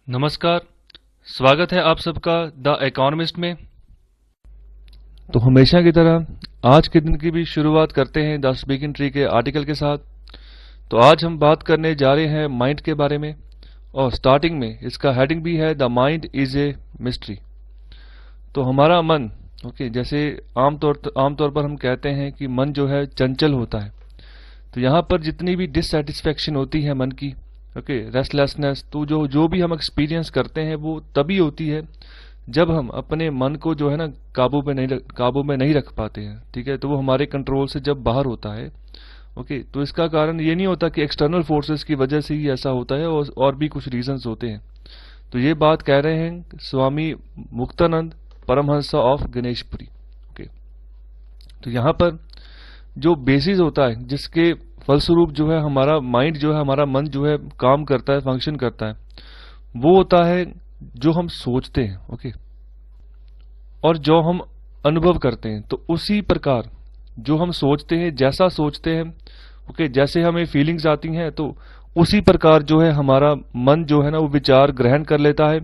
नमस्कार। स्वागत है आप सबका द इकोनॉमिस्ट में। तो हमेशा की तरह आज के दिन की भी शुरुआत करते हैं द स्पीकिंग ट्री के आर्टिकल के साथ। तो आज हम बात करने जा रहे हैं माइंड के बारे में, और स्टार्टिंग में इसका हेडिंग भी है the mind is a mystery. तो हमारा मन, जैसे आमतौर पर हम कहते हैं कि मन जो है चंचल होता है। तो यहाँ पर जितनी भी डिससेटिस्फैक्शन होती है मन की, रेस्टलेसनेस, तो जो भी हम एक्सपीरियंस करते हैं वो तभी होती है जब हम अपने मन को जो है ना काबू में नहीं रख पाते हैं। ठीक है, तो वो हमारे कंट्रोल से जब बाहर होता है। तो इसका कारण ये नहीं होता कि एक्सटर्नल फोर्सेस की वजह से ही ऐसा होता है, और भी कुछ रीजंस होते हैं। तो ये बात कह रहे हैं स्वामी मुक्तानंद परमहंस ऑफ गणेशपुरी। तो यहाँ पर जो बेसिस होता है, जिसके फलस्वरूप जो है हमारा माइंड जो है, हमारा मन जो है काम करता है, फंक्शन करता है, वो होता है जो हम सोचते हैं। और जो हम अनुभव करते हैं। तो उसी प्रकार जो हम सोचते हैं, जैसा सोचते हैं, जैसे हमें फीलिंग्स आती हैं, तो उसी प्रकार जो है हमारा मन जो है ना वो विचार ग्रहण कर लेता है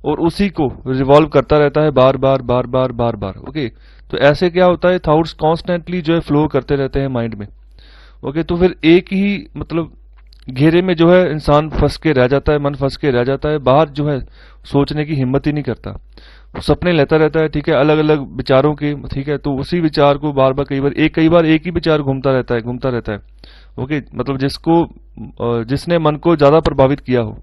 और उसी को रिवॉल्व करता रहता है बार बार बार बार बार बार। तो ऐसे क्या होता है, थॉट्स कॉन्स्टेंटली जो है फ्लो करते रहते हैं माइंड में। तो फिर एक ही मतलब घेरे में जो है इंसान फंस के रह जाता है, मन फंस के रह जाता है, बाहर जो है सोचने की हिम्मत ही नहीं करता। सपने लेता रहता है, ठीक है, अलग अलग विचारों के, ठीक है। तो उसी विचार को बार बार कई बार एक ही विचार घूमता रहता है। मतलब जिसने मन को ज्यादा प्रभावित किया हो,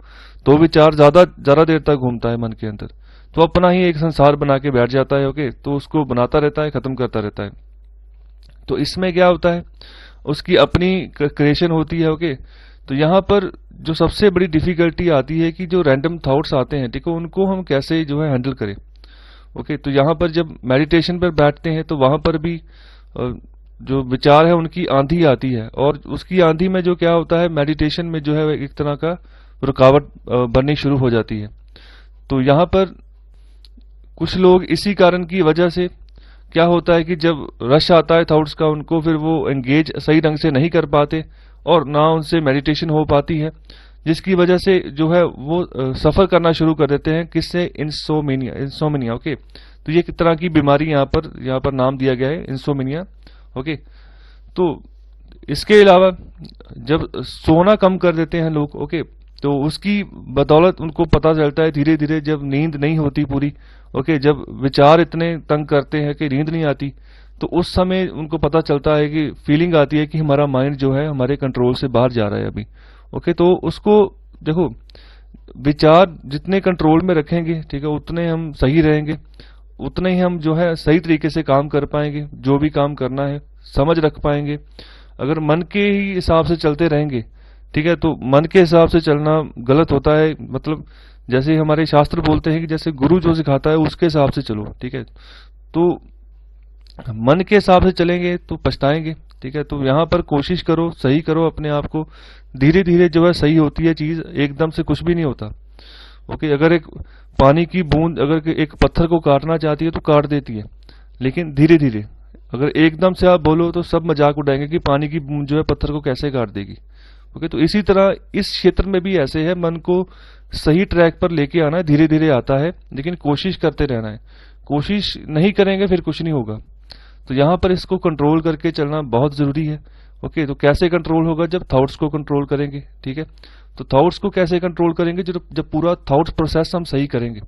तो विचार ज्यादा देर तक घूमता है मन के अंदर, तो अपना ही एक संसार बना के बैठ जाता है। तो उसको बनाता रहता है, खत्म करता रहता है। तो इसमें क्या होता है, उसकी अपनी क्रिएशन होती है। तो यहाँ पर जो सबसे बड़ी डिफिकल्टी आती है कि जो रैंडम थॉट्स आते हैं, ठीक है, उनको हम कैसे जो है हैंडल करें। तो यहाँ पर जब मेडिटेशन पर बैठते हैं तो वहां पर भी जो विचार है उनकी आंधी आती है, और उसकी आंधी में जो क्या होता है, मेडिटेशन में जो है एक तरह का रुकावट बननी शुरू हो जाती है। तो यहाँ पर कुछ लोग इसी कारण की वजह से क्या होता है कि जब रश आता है थॉट्स का, उनको फिर वो एंगेज सही ढंग से नहीं कर पाते और ना उनसे मेडिटेशन हो पाती है, जिसकी वजह से जो है वो सफर करना शुरू कर देते हैं। किससे? इंसोमिनिया। तो ये एक तरह की बीमारी यहाँ पर नाम दिया गया है, इंसोमिनिया। तो इसके अलावा जब सोना कम कर देते हैं लोग, तो उसकी बदौलत उनको पता चलता है धीरे धीरे, जब नींद नहीं होती पूरी, जब विचार इतने तंग करते हैं कि नींद नहीं आती, तो उस समय उनको पता चलता है कि फीलिंग आती है कि हमारा माइंड जो है हमारे कंट्रोल से बाहर जा रहा है अभी। तो उसको देखो, विचार जितने कंट्रोल में रखेंगे, ठीक है, उतने हम सही रहेंगे, उतने ही हम जो है सही तरीके से काम कर पाएंगे, जो भी काम करना है समझ रख पाएंगे। अगर मन के ही हिसाब से चलते रहेंगे, ठीक है, तो मन के हिसाब से चलना गलत होता है। मतलब जैसे हमारे शास्त्र बोलते हैं कि जैसे गुरु जो सिखाता है उसके हिसाब से चलो, ठीक है। तो मन के हिसाब से चलेंगे तो पछताएंगे, ठीक है। तो यहाँ पर कोशिश करो, सही करो अपने आप को, धीरे धीरे जो है सही होती है चीज, एकदम से कुछ भी नहीं होता। अगर एक पानी की बूंद अगर एक पत्थर को काटना चाहती है तो काट देती है, लेकिन धीरे धीरे। अगर एकदम से आप बोलो तो सब मजाक उड़ाएंगे कि पानी की बूंद जो है पत्थर को कैसे काट देगी। तो इसी तरह इस क्षेत्र में भी ऐसे है, मन को सही ट्रैक पर लेके आना है, धीरे धीरे आता है, लेकिन कोशिश करते रहना है। कोशिश नहीं करेंगे फिर कुछ नहीं होगा। तो यहाँ पर इसको कंट्रोल करके चलना बहुत जरूरी है। तो कैसे कंट्रोल होगा? जब थॉट्स को कंट्रोल करेंगे, ठीक है। तो थॉट्स को कैसे कंट्रोल करेंगे? जब पूरा थॉट्स प्रोसेस हम सही करेंगे,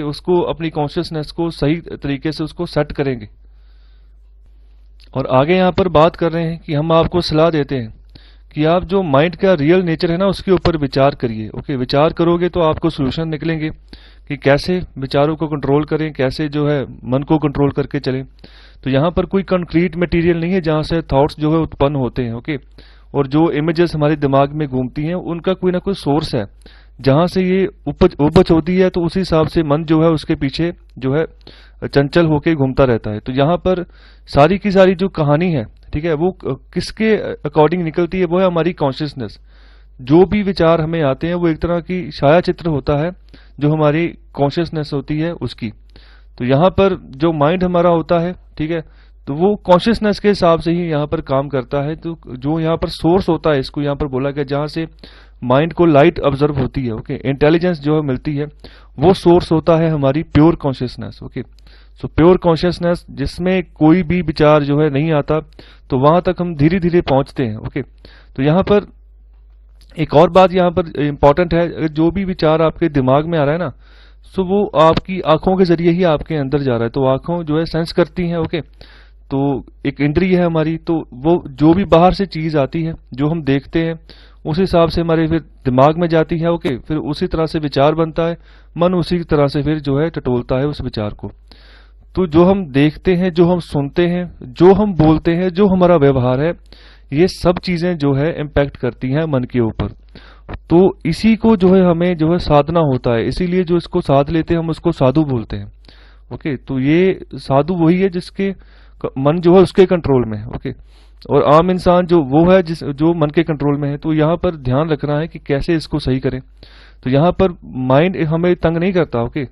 उसको अपनी कॉन्शियसनेस को सही तरीके से उसको सेट करेंगे। और आगे यहाँ पर बात कर रहे हैं कि हम आपको सलाह देते हैं कि आप जो माइंड का रियल नेचर है ना, उसके ऊपर विचार करिए। विचार करोगे तो आपको सोल्यूशन निकलेंगे कि कैसे विचारों को कंट्रोल करें, कैसे जो है मन को कंट्रोल करके चलें। तो यहाँ पर कोई कंक्रीट मटेरियल नहीं है जहाँ से थॉट्स जो है उत्पन्न होते हैं। और जो इमेजेस हमारे दिमाग में घूमती हैं, उनका कोई ना कोई सोर्स है जहां से ये उपज होती है। तो उसी हिसाब से मन जो है उसके पीछे जो है चंचल होके घूमता रहता है। तो यहाँ पर सारी की सारी जो कहानी है, ठीक है, वो किसके अकॉर्डिंग निकलती है? वो है हमारी कॉन्शियसनेस। जो भी विचार हमें आते हैं वो एक तरह की छाया चित्र होता है जो हमारी कॉन्शियसनेस होती है उसकी। तो यहाँ पर जो माइंड हमारा होता है, ठीक है, तो वो कॉन्शियसनेस के हिसाब से ही यहाँ पर काम करता है। तो जो यहाँ पर सोर्स होता है, इसको यहाँ पर बोला गया, जहाँ से माइंड को लाइट ऑब्जर्व होती है, ओके, इंटेलिजेंस जो है मिलती है, वो सोर्स होता है हमारी pure consciousness, okay. So pure consciousness जिसमें कोई भी विचार जो है नहीं आता, तो वहां तक हम धीरे धीरे पहुंचते हैं, ओके। तो यहाँ पर एक और बात यहाँ पर इंपॉर्टेंट है, जो भी विचार आपके दिमाग में आ रहा है ना, सो वो आपकी आंखों के जरिए ही आपके अंदर जा रहा है। तो आंखों जो है सेंस करती हैं, ओके। तो एक इंद्रिय है हमारी, तो वो जो भी बाहर से चीज आती है जो हम देखते हैं उस हिसाब से हमारे फिर दिमाग में जाती है, ओके। फिर उसी तरह से विचार बनता है, मन उसी तरह से फिर जो है टटोलता है उस विचार को। तो जो हम देखते हैं, जो हम सुनते हैं, जो हम बोलते हैं, जो हमारा व्यवहार है, ये सब चीजें जो है इम्पैक्ट करती हैं मन के ऊपर। तो इसी को जो है हमें जो है साधना होता है, इसीलिए जो इसको साध लेते हैं हम उसको साधु बोलते हैं, ओके। तो ये साधु वही है जिसके मन जो है उसके कंट्रोल में है, ओके। और आम इंसान जो वो है जो मन के कंट्रोल में है। तो यहाँ पर ध्यान रखना है कि कैसे इसको सही करें। तो यहाँ पर माइंड हमें तंग नहीं करता, ओके,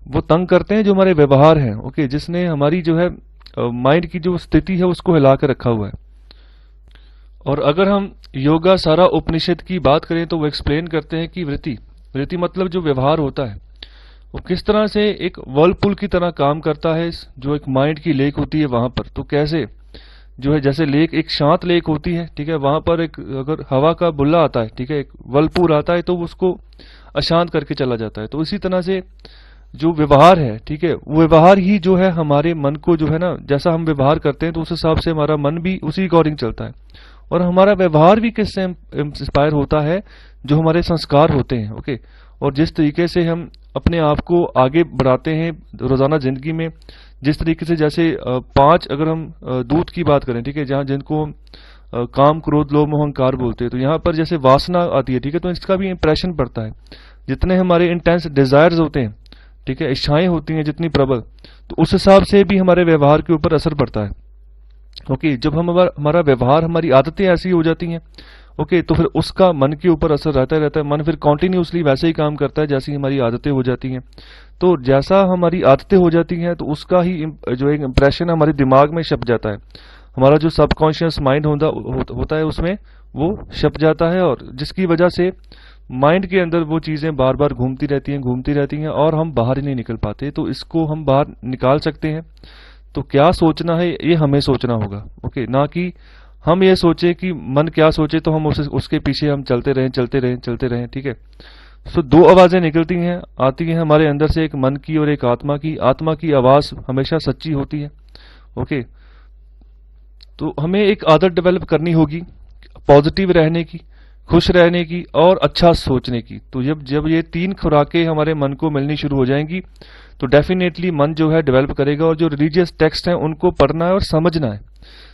वो तंग करते हैं जो हमारे व्यवहार हैं, ओके, जिसने हमारी जो है माइंड की जो स्थिति है उसको हिला कर रखा हुआ है। और अगर हम योगा सारा उपनिषद की बात करें तो वो एक्सप्लेन करते हैं कि वृत्ति वृत्ति मतलब जो व्यवहार होता है वो किस तरह से एक वर्लपुल की तरह काम करता है, जो एक माइंड की लेक होती है वहां पर। तो कैसे जो है, जैसे लेक एक शांत लेक होती है, ठीक है, वहां पर एक अगर हवा का बुल्ला आता है, ठीक है, एक वर्लपुल आता है तो उसको अशांत करके चला जाता है। तो इसी तरह से जो व्यवहार है, ठीक है, वो व्यवहार ही जो है हमारे मन को जो है ना, जैसा हम व्यवहार करते हैं तो उस हिसाब से हमारा मन भी उसी अकॉर्डिंग चलता है। और हमारा व्यवहार भी किससे इंस्पायर होता है, जो हमारे संस्कार होते हैं, ओके। और जिस तरीके से हम अपने आप को आगे बढ़ाते हैं रोजाना जिंदगी में, जिस तरीके से जैसे पांच अगर हम दूत की बात करें, ठीक है, जहाँ जिनको हम काम क्रोध लोभ मोह अहंकार बोलते हैं, तो यहाँ पर जैसे वासना आती है, ठीक है, तो इसका भी इंप्रेशन पड़ता है। जितने हमारे इंटेंस डिजायर्स होते हैं, ठीक है, इच्छाएं होती हैं जितनी प्रबल, तो उस हिसाब से भी हमारे व्यवहार के ऊपर असर पड़ता है, ओके। जब हमारा व्यवहार, हमारी आदतें ऐसी हो जाती हैं, ओके, तो फिर उसका मन के ऊपर असर रहता है। मन फिर कॉन्टिन्यूसली वैसे ही काम करता है जैसी हमारी आदतें हो जाती हैं। तो जैसा हमारी आदतें हो जाती हैं तो उसका ही जो एक इंप्रेशन हमारे दिमाग में छप जाता है। हमारा जो सबकॉन्शियस माइंड होता है उसमें वो छप जाता है, और जिसकी वजह से माइंड के अंदर वो चीजें बार बार घूमती रहती हैं और हम बाहर ही नहीं निकल पाते। तो इसको हम बाहर निकाल सकते हैं। तो क्या सोचना है ये हमें सोचना होगा, ओके, ना कि हम ये सोचे कि मन क्या सोचे तो हम उसके पीछे हम चलते रहें, ठीक है। सो दो आवाजें निकलती हैं, आती हैं हमारे अंदर से, एक मन की और एक आत्मा की। आत्मा की आवाज हमेशा सच्ची होती है, ओके। तो हमें एक आदत डेवलप करनी होगी पॉजिटिव रहने की, खुश रहने की और अच्छा सोचने की। तो जब ये तीन खुराकें हमारे मन को मिलनी शुरू हो जाएंगी तो डेफिनेटली मन जो है डेवलप करेगा। और जो रिलीजियस टेक्स्ट हैं उनको पढ़ना है और समझना है,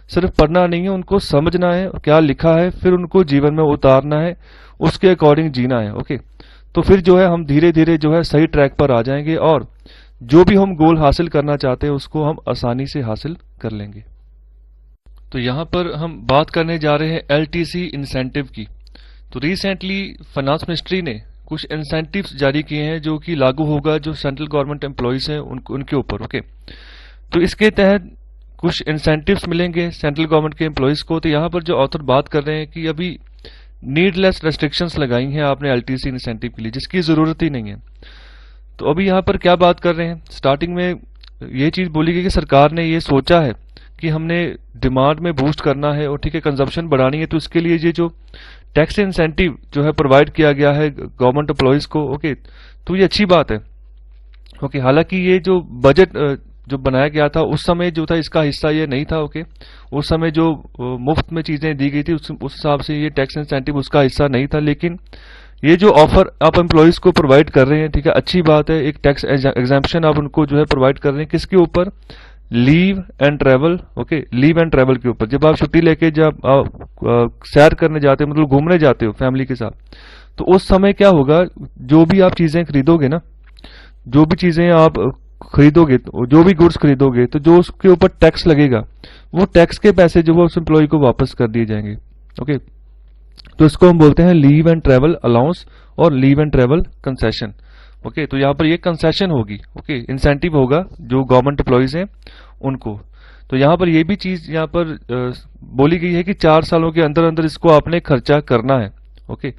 सिर्फ पढ़ना नहीं है, उनको समझना है क्या लिखा है, फिर उनको जीवन में उतारना है, उसके अकॉर्डिंग जीना है, ओके। तो फिर जो है हम धीरे धीरे जो है सही ट्रैक पर आ जाएंगे और जो भी हम गोल हासिल करना चाहते हैं उसको हम आसानी से हासिल कर लेंगे। तो यहाँ पर हम बात करने जा रहे हैं LTC इंसेंटिव की। तो रिसेंटली फाइनेंस मिनिस्ट्री ने कुछ इंसेंटिव्स जारी किए हैं जो कि लागू होगा जो सेंट्रल गवर्नमेंट एम्प्लॉइज हैं उनके ऊपर, ओके। तो इसके तहत कुछ इंसेंटिव्स मिलेंगे सेंट्रल गवर्नमेंट के एम्प्लॉइज को। तो यहाँ पर जो ऑथर बात कर रहे हैं कि अभी नीडलेस रेस्ट्रिक्शंस लगाई हैं आपने LTC इंसेंटिव के लिए, जिसकी जरूरत ही नहीं है। तो अभी यहाँ पर क्या बात कर रहे हैं, स्टार्टिंग में ये चीज बोली गई कि सरकार ने ये सोचा है कि हमने डिमांड में बूस्ट करना है और ठीक है कंजप्शन बढ़ानी है, तो इसके लिए ये जो टैक्स इंसेंटिव जो है प्रोवाइड किया गया है गवर्नमेंट एम्प्लॉइज को, ओके। तो ये अच्छी बात है, ओके। हालांकि ये जो बजट जो बनाया गया था उस समय जो था इसका हिस्सा ये नहीं था, ओके। उस समय जो मुफ्त में चीजें दी गई थी उस हिसाब से ये टैक्स इंसेंटिव उसका हिस्सा नहीं था। लेकिन ये जो ऑफर आप एम्प्लॉइज को प्रोवाइड कर रहे हैं, ठीक है, अच्छी बात है। एक टैक्स एग्जाम्पशन आप उनको जो है प्रोवाइड कर रहे हैं, किसके ऊपर, leave and travel, okay, leave and travel के ऊपर। जब आप छुट्टी लेके जब आप सैर करने जाते हो, मतलब घूमने जाते हो फैमिली के साथ, तो उस समय क्या होगा, जो भी आप चीजें खरीदोगे ना, जो भी चीजें आप खरीदोगे, जो भी गुड्स खरीदोगे, तो जो उसके ऊपर टैक्स लगेगा वो टैक्स के पैसे जो है उस एम्प्लॉय को वापस कर दिए जाएंगे, ओके। तो इसको हम बोलते हैं लीव एंड ट्रैवल अलाउंस और leave and travel concession, okay. तो यहाँ पर ये कंसेशन होगी, ओके, इंसेंटिव होगा जो गवर्नमेंट एम्प्लॉइज हैं उनको। तो यहाँ पर ये भी चीज यहाँ पर बोली गई है कि 4 सालों के अंदर अंदर इसको आपने खर्चा करना है, ओके।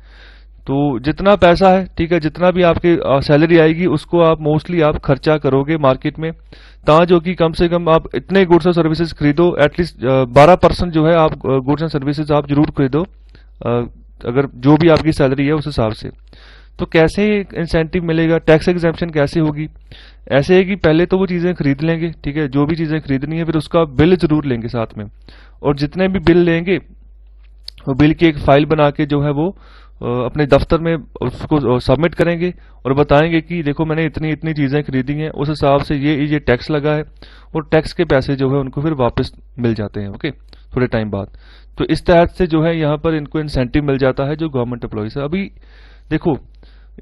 तो जितना पैसा है, ठीक है, जितना भी आपकी सैलरी आएगी उसको आप मोस्टली आप खर्चा करोगे मार्केट में, जो कि कम से कम आप इतने गुड्स और सर्विसेज खरीदो, एटलीस्ट 12% जो है आप गुड्स एंड सर्विसेज आप जरूर खरीदो, अगर जो भी आपकी सैलरी है उस हिसाब से। तो कैसे इंसेंटिव मिलेगा, टैक्स एग्जेम्पशन कैसे होगी? ऐसे है कि पहले तो वो चीज़ें खरीद लेंगे, ठीक है, जो भी चीज़ें खरीदनी है, फिर उसका बिल जरूर लेंगे साथ में, और जितने भी बिल लेंगे वो बिल की एक फाइल बना के जो है वो अपने दफ्तर में उसको सबमिट करेंगे और बताएंगे कि देखो मैंने इतनी इतनी चीज़ें खरीदी हैं, उस हिसाब से ये टैक्स लगा है, और टैक्स के पैसे जो है उनको फिर वापस मिल जाते हैं, ओके, थोड़े टाइम बाद। तो इस तहत से जो है यहाँ पर इनको इंसेंटिव मिल जाता है जो गवर्नमेंट एम्प्लॉइज है। अभी देखो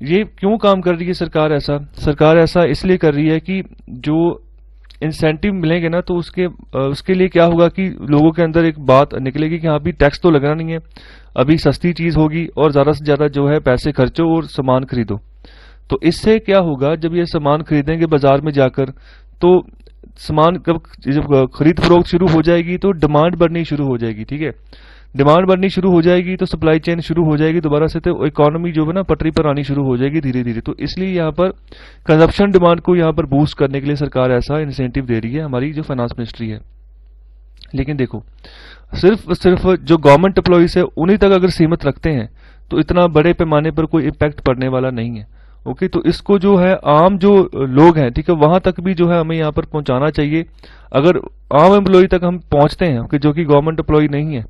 ये क्यों काम कर रही है सरकार ऐसा? सरकार ऐसा इसलिए कर रही है कि जो इंसेंटिव मिलेंगे ना, तो उसके लिए क्या होगा कि लोगों के अंदर एक बात निकलेगी कि हाँ भी टैक्स तो लगना नहीं है, अभी सस्ती चीज होगी और ज्यादा से ज्यादा जो है पैसे खर्चो और सामान खरीदो। तो इससे क्या होगा, जब ये सामान खरीदेंगे बाजार में जाकर, तो सामान जब खरीद फरोख्त शुरू हो जाएगी तो डिमांड बढ़नी शुरू हो जाएगी, ठीक है, डिमांड बढ़नी शुरू हो जाएगी तो सप्लाई चेन शुरू हो जाएगी दोबारा से, तो इकोनॉमी जो है ना पटरी पर आनी शुरू हो जाएगी धीरे धीरे। तो इसलिए यहाँ पर कंजप्शन डिमांड को यहाँ पर बूस्ट करने के लिए सरकार ऐसा इंसेंटिव दे रही है, हमारी जो फाइनेंस मिनिस्ट्री है। लेकिन देखो सिर्फ जो गवर्नमेंट एम्प्लॉइज है उन्हीं तक अगर सीमित रखते हैं तो इतना बड़े पैमाने पर कोई इम्पैक्ट पड़ने वाला नहीं है, ओके। तो इसको जो है आम जो लोग हैं, ठीक है, वहां तक भी जो है हमें यहाँ पर पहुंचाना चाहिए। अगर आम एम्प्लॉय तक हम पहुंचते हैं जो कि गवर्नमेंट एम्प्लॉय नहीं है,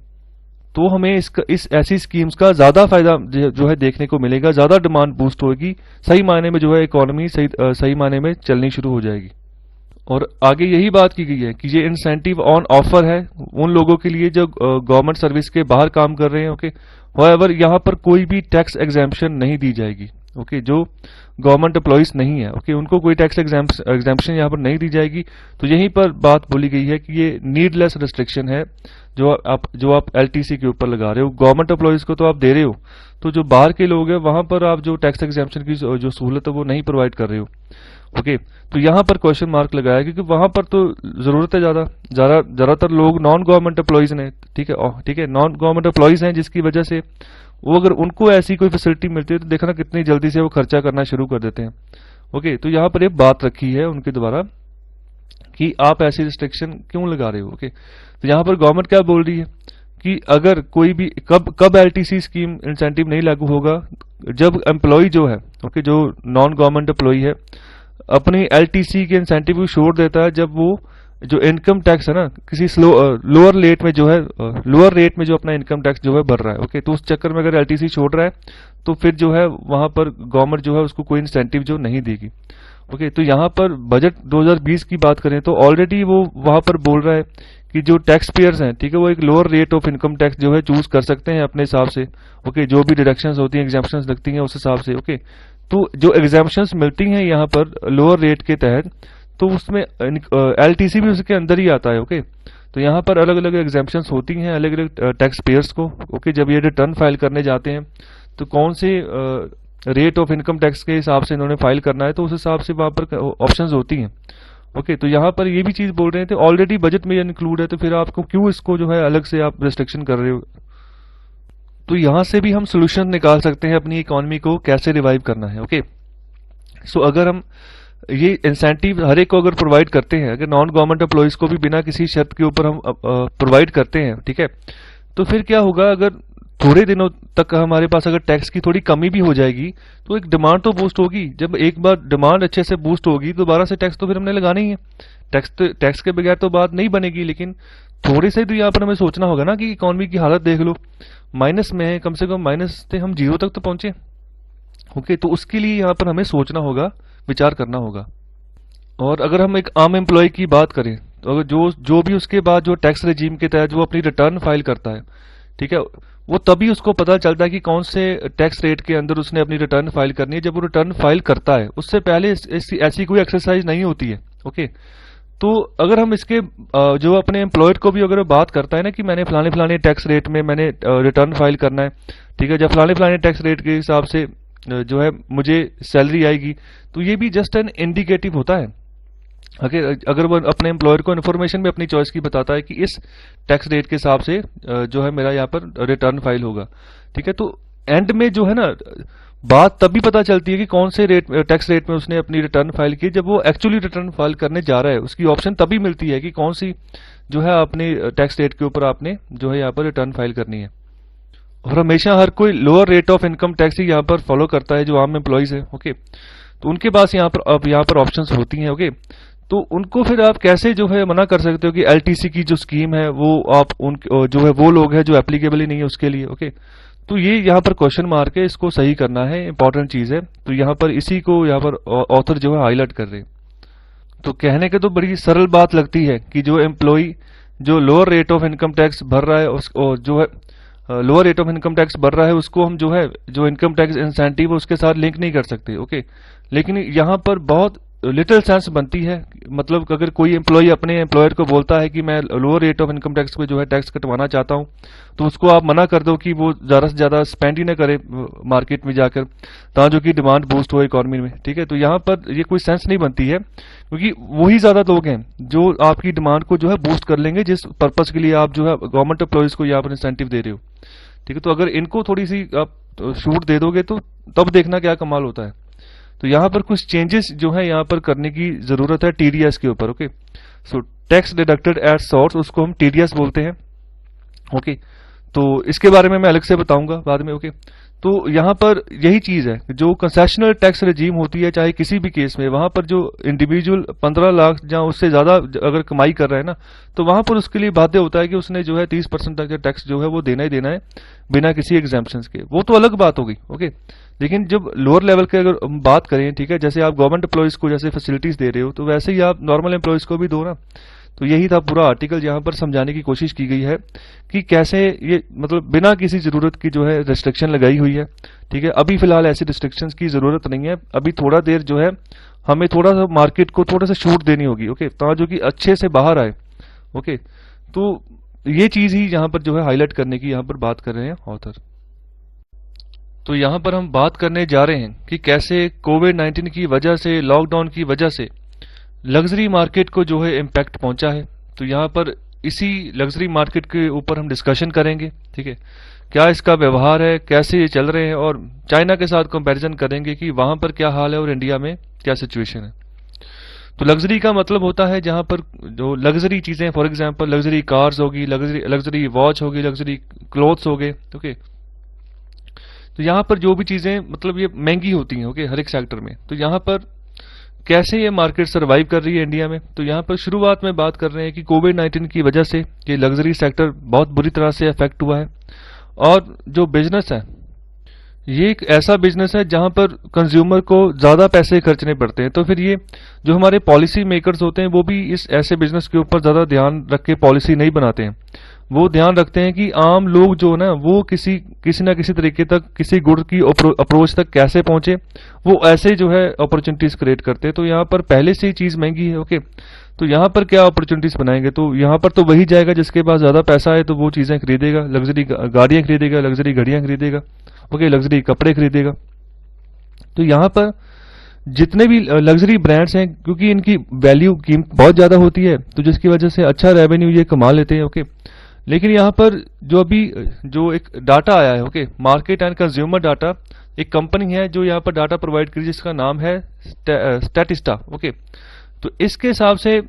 तो हमें इस ऐसी स्कीम्स का ज्यादा फायदा जो है देखने को मिलेगा, ज्यादा डिमांड बूस्ट होगी, सही मायने में जो है इकोनॉमी सही मायने में चलनी शुरू हो जाएगी। और आगे यही बात की गई है कि ये इंसेंटिव ऑन ऑफर है उन लोगों के लिए जो गवर्नमेंट सर्विस के बाहर काम कर रहे हैं, ओके। हाउएवर यहाँ पर कोई भी टैक्स एग्जेम्पशन नहीं दी जाएगी, ओके, जो गवर्नमेंट एम्प्लॉइज नहीं है, ओके, उनको कोई टैक्स एग्जेम्पशन यहाँ पर नहीं दी जाएगी। तो यहीं पर बात बोली गई है कि ये नीडलेस रिस्ट्रिक्शन है जो आप एलटीसी के ऊपर लगा रहे हो। गवर्नमेंट एम्प्लॉइज को तो आप दे रहे हो, तो जो बाहर के लोग हैं वहां पर आप जो टैक्स एग्जेम्पशन की जो सहूलत है वो नहीं प्रोवाइड कर रहे हो, ओके। तो यहाँ पर क्वेश्चन मार्क लगाया क्योंकि वहां पर तो जरूरत है ज्यादातर लोग नॉन गवर्नमेंट एम्प्लॉइज ने, ठीक है, नॉन गवर्नमेंट एम्प्लॉइज हैं, जिसकी वजह से वो अगर उनको ऐसी कोई फैसिलिटी मिलती है तो देखना कितनी जल्दी से वो खर्चा करना शुरू कर देते हैं, ओके। तो यहाँ पर ये बात रखी है उनके द्वारा कि आप ऐसी रिस्ट्रिक्शन क्यों लगा रहे हो, ओके। तो यहाँ पर गवर्नमेंट क्या बोल रही है कि अगर कोई भी कब एलटीसी स्कीम इंसेंटिव नहीं लागू होगा, जब एम्प्लॉय जो है, ओके, जो नॉन गवर्नमेंट एम्प्लॉय है अपनी एलटीसी के इंसेंटिव को छोड़ देता है, जब वो जो इनकम टैक्स है ना किसी लोअर रेट में जो है लोअर रेट में जो अपना इनकम टैक्स जो है भर रहा है, ओके। तो उस चक्कर में अगर एलटीसी छोड़ रहा है तो फिर जो है वहां पर गवर्नमेंट जो है उसको कोई इंसेंटिव जो नहीं देगी, ओके। तो यहाँ पर बजट 2020 की बात करें तो ऑलरेडी वो वहां पर बोल रहा है कि जो टैक्स पेयर्स हैं, ठीक है, वो एक lower rate of income tax जो है चूज कर सकते हैं अपने हिसाब से, ओके, जो भी डिडक्शंस होती हैं, एग्जाम्पशंस लगती हैं उस हिसाब से, ओके। तो जो एग्जाम्पशंस मिलती हैं यहाँ पर लोअर रेट के तहत, तो उसमें एलटीसी भी उसके अंदर ही आता है, ओके। तो यहाँ पर अलग अलग एग्जाम्पशंस होती हैं अलग अलग टैक्स पेयर्स को, ओके। जब ये रिटर्न फाइल करने जाते हैं तो कौन से रेट ऑफ इनकम टैक्स के हिसाब से इन्होंने फाइल करना है, तो उस हिसाब से वहां पर ऑप्शंस होती हैं, ओके। तो यहाँ पर ये भी चीज बोल रहे थे ऑलरेडी बजट में इंक्लूड है, तो फिर आपको क्यों इसको जो है अलग से आप रिस्ट्रिक्शन कर रहे हो? तो यहाँ से भी हम सोल्यूशन निकाल सकते हैं अपनी इकोनॉमी को कैसे रिवाइव करना है, ओके। सो अगर हम ये इंसेंटिव हर एक को अगर प्रोवाइड करते हैं, अगर नॉन गवर्नमेंट एम्प्लॉइज को भी बिना किसी शर्त के ऊपर हम प्रोवाइड करते हैं, ठीक है, तो फिर क्या होगा, अगर थोड़े दिनों तक हमारे पास अगर टैक्स की थोड़ी कमी भी हो जाएगी तो एक डिमांड तो बूस्ट होगी। जब एक बार डिमांड अच्छे से बूस्ट होगी दोबारा से टैक्स तो फिर हमने लगाना ही है, टैक्स के बगैर तो बात नहीं बनेगी। लेकिन थोड़े से तो यहाँ पर हमें सोचना होगा ना कि इकोनॉमी की हालत देख लो, माइनस में है, कम से कम माइनस से हम जीरो तक तो पहुंचे, ओके। तो उसके लिए यहाँ पर हमें सोचना होगा, विचार करना होगा। और अगर हम एक आम एम्प्लॉय की बात करें तो अगर जो भी उसके बाद जो टैक्स रेजीम के तहत जो अपनी रिटर्न फाइल करता है, ठीक है, वो तभी उसको पता चलता है कि कौन से टैक्स रेट के अंदर उसने अपनी रिटर्न फाइल करनी है। जब वो रिटर्न फाइल करता है उससे पहले ऐसी कोई एक्सरसाइज नहीं होती है, ओके। तो अगर हम इसके जो अपने एम्प्लॉयर को भी अगर बात करता है ना कि मैंने फलाने फलाने टैक्स रेट में मैंने रिटर्न फाइल करना है, ठीक है, जब फलाने फलाने टैक्स रेट के हिसाब से जो है मुझे सैलरी आएगी, तो ये भी जस्ट एन इंडिकेटिव होता है। अगर वो अपने एम्प्लॉयर को इन्फॉर्मेशन में अपनी चॉइस की बताता है कि इस टैक्स रेट के हिसाब से जो है मेरा यहाँ पर रिटर्न फाइल होगा, ठीक है। तो एंड में जो है ना, बात तभी पता चलती है कि कौन से रेट, टैक्स रेट में उसने अपनी रिटर्न फाइल की, जब वो एक्चुअली रिटर्न फाइल करने जा रहा है। उसकी ऑप्शन तभी मिलती है कि कौन सी जो है अपने टैक्स रेट के ऊपर आपने जो है यहाँ पर रिटर्न फाइल करनी है। और हमेशा हर कोई lower rate of income tax ही यहाँ पर फॉलो करता है, जो आम एम्प्लॉइज है। ओके, तो उनके पास यहाँ पर अब यहाँ पर ऑप्शंस होती हैं। ओके, तो उनको फिर आप कैसे जो है मना कर सकते हो कि एलटीसी की जो स्कीम है वो आप उन जो है वो लोग हैं जो एप्लीकेबल ही नहीं है उसके लिए। ओके, तो ये यहाँ पर क्वेश्चन मार्क है, इसको सही करना है, इंपॉर्टेंट चीज है। तो यहाँ पर इसी को यहाँ पर ऑथर जो है हाईलाइट कर रहे हैं। तो कहने के तो बड़ी सरल बात लगती है कि जो एम्प्लॉई जो lower rate of income tax भर रहा है उस जो है lower rate of income tax भर रहा है उसको हम जो है जो इनकम टैक्स इंसेंटिव है उसके साथ लिंक नहीं कर सकते। ओके, लेकिन यहाँ पर बहुत लिटिल सेंस बनती है। मतलब अगर कोई एम्प्लॉय अपने एम्प्लॉयर को बोलता है कि मैं lower rate of income tax पे जो है टैक्स कटवाना चाहता हूँ, तो उसको आप मना कर दो कि वो ज़्यादा से ज़्यादा स्पेंड ही ना करे मार्केट में जाकर, ताकि जो कि डिमांड बूस्ट हो इकोनॉमी में। ठीक है, तो यहाँ पर ये कोई सेंस नहीं बनती है, क्योंकि वही ज़्यादा लोग हैं जो आपकी डिमांड को जो है बूस्ट कर लेंगे, जिस पर्पज़ के लिए आप जो है गवर्नमेंट एम्प्लॉयज़ को यहाँ पर इंसेंटिव दे रहे हो। ठीक है, तो अगर इनको थोड़ी सी आप छूट दे दोगे तो तब देखना क्या कमाल होता है। तो यहाँ पर कुछ चेंजेस जो है यहाँ पर करने की जरूरत है टीडीएस के ऊपर। Okay, so tax deducted at source, उसको हम टीडीएस बोलते हैं। ओके, तो इसके बारे में मैं अलग से बताऊंगा बाद में। ओके, तो यहाँ पर यही चीज है, जो कंसेशनल टैक्स रेजीम होती है चाहे किसी भी केस में, वहां पर जो इंडिविजुअल 15 लाख या उससे ज्यादा अगर कमाई कर रहा है ना, तो वहां पर उसके लिए बाध्य होता है कि उसने जो है 30% तक का टैक्स जो है वो देना ही देना है बिना किसी एग्जाम्पशन के। वो तो अलग बात होगी। ओके, लेकिन जब लोअर लेवल के अगर हम बात करें, ठीक है, जैसे आप गवर्नमेंट एम्प्लॉयज को जैसे फैसिलिटीज दे रहे हो, तो वैसे ही आप नॉर्मल एम्प्लॉयज को भी दो ना। तो यही था पूरा आर्टिकल, यहाँ पर समझाने की कोशिश की गई है कि कैसे ये मतलब बिना किसी जरूरत की जो है रिस्ट्रिक्शन लगाई हुई है। ठीक है, अभी फिलहाल ऐसी रिस्ट्रिक्शंस की जरूरत नहीं है, अभी थोड़ा देर जो है हमें थोड़ा सा मार्केट को थोड़ा सा छूट देनी होगी। ओके, तो जो कि अच्छे से बाहर आए। ओके, तो ये चीज ही यहाँ पर जो है हाईलाइट करने की यहाँ पर बात कर रहे हैं ऑथर। तो यहाँ पर हम बात करने जा रहे हैं कि कैसे कोविड-19 की वजह से, लॉकडाउन की वजह से लग्जरी मार्केट को जो है इम्पैक्ट पहुंचा है। तो यहाँ पर इसी लग्जरी मार्केट के ऊपर हम डिस्कशन करेंगे। ठीक है, क्या इसका व्यवहार है, कैसे ये चल रहे हैं, और चाइना के साथ कंपैरिजन करेंगे कि वहां पर क्या हाल है और इंडिया में क्या सिचुएशन है। तो लग्जरी का मतलब होता है जहां पर जो लग्जरी चीजें, फॉर एग्जांपल लग्जरी कार्स होगी, लग्जरी वॉच होगी, लग्जरी क्लोथ्स हो गए। ओके, तो यहाँ पर जो भी चीजें मतलब ये महंगी होती हैं। ओके, हर एक सेक्टर में। तो यहाँ पर कैसे ये मार्केट सरवाइव कर रही है इंडिया में, तो यहाँ पर शुरुआत में बात कर रहे हैं कि कोविड-19 की वजह से ये लग्जरी सेक्टर बहुत बुरी तरह से अफेक्ट हुआ है। और जो बिजनेस है, ये एक ऐसा बिजनेस है जहां पर कंज्यूमर को ज्यादा पैसे खर्चने पड़ते हैं। तो फिर ये जो हमारे पॉलिसी मेकर्स होते हैं वो भी इस ऐसे बिजनेस के ऊपर ज्यादा ध्यान रख के पॉलिसी नहीं बनाते हैं। वो ध्यान रखते हैं कि आम लोग जो है ना वो किसी ना किसी तरीके तक किसी गुड की अप्रोच तक कैसे पहुंचे, वो ऐसे जो है अपॉर्चुनिटीज क्रिएट करते हैं। तो यहाँ पर पहले से ही चीज महंगी है। ओके, तो यहाँ पर क्या अपॉर्चुनिटीज बनाएंगे, तो यहाँ पर तो वही जाएगा जिसके पास ज्यादा पैसा है, तो वो चीजें खरीदेगा, लग्जरी गाड़ियां खरीदेगा, लग्जरी घड़ियां खरीदेगा। ओके, लग्जरी कपड़े खरीदेगा। तो यहाँ पर जितने भी लग्जरी ब्रांड्स हैं, क्योंकि इनकी वैल्यू कीमत बहुत ज्यादा होती है, तो जिसकी वजह से अच्छा रेवेन्यू ये कमा लेते हैं। ओके, लेकिन यहाँ पर जो अभी जो एक डाटा आया है, okay, market and consumer data, एक कंपनी है जो यहाँ पर डाटा प्रोवाइड करी जिसका नाम है स्टैटिस्टा। ओके, तो इसके हिसाब से